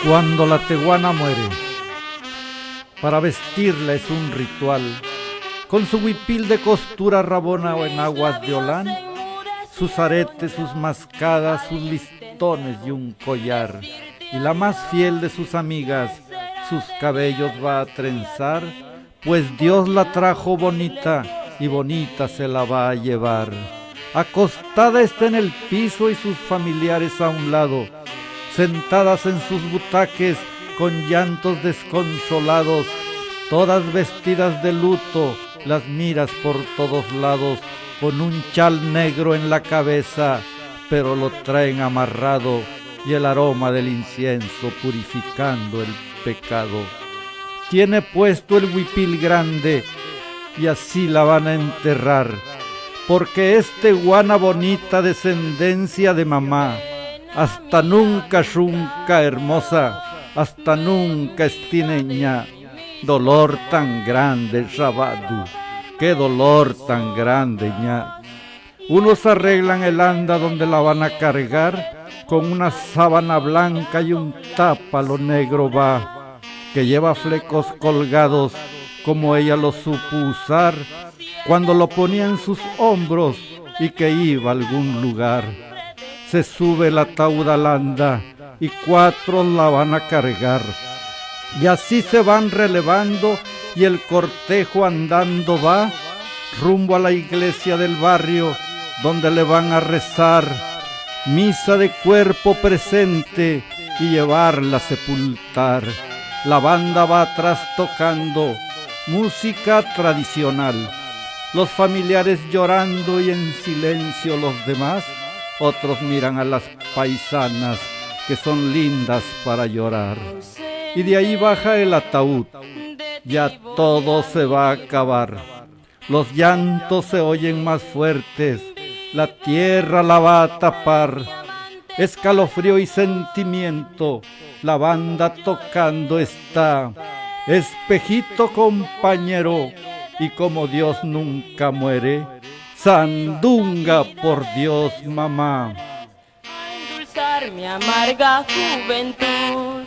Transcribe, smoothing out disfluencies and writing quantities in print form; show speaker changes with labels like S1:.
S1: Cuando la teguana muere, para vestirla es un ritual, con su huipil de costura rabona o en aguas de Olán, sus aretes, sus mascadas, sus listones y un collar, y la más fiel de sus amigas, sus cabellos va a trenzar, pues Dios la trajo bonita y bonita se la va a llevar. Acostada está en el piso y sus familiares a un lado, sentadas en sus butaques con llantos desconsolados, todas vestidas de luto, las miras por todos lados, con un chal negro en la cabeza, pero lo traen amarrado, y el aroma del incienso purificando el pecado. Tiene puesto el huipil grande, y así la van a enterrar, porque es teguana bonita, descendencia de mamá, hasta nunca shunca hermosa, hasta nunca estineña. Dolor tan grande, Rabadu, qué dolor tan grande, ña. Unos arreglan el anda donde la van a cargar, con una sábana blanca y un tápalo negro va, que lleva flecos colgados, como ella lo supo usar, cuando lo ponía en sus hombros y que iba a algún lugar. Se sube el ataúd al anda y 4 la van a cargar. Y así se van relevando y el cortejo andando va rumbo a la iglesia del barrio, donde le van a rezar misa de cuerpo presente y llevarla a sepultar. La banda va atrás tocando música tradicional, los familiares llorando y en silencio los demás. Otros miran a las paisanas que son lindas para llorar. Y de ahí baja el ataúd, ya todo se va a acabar. Los llantos se oyen más fuertes, la tierra la va a tapar. Escalofrío y sentimiento, la banda tocando está. Espejito compañero, y como Dios nunca muere, sandunga por Dios mamá.
S2: A endulzar mi amarga juventud.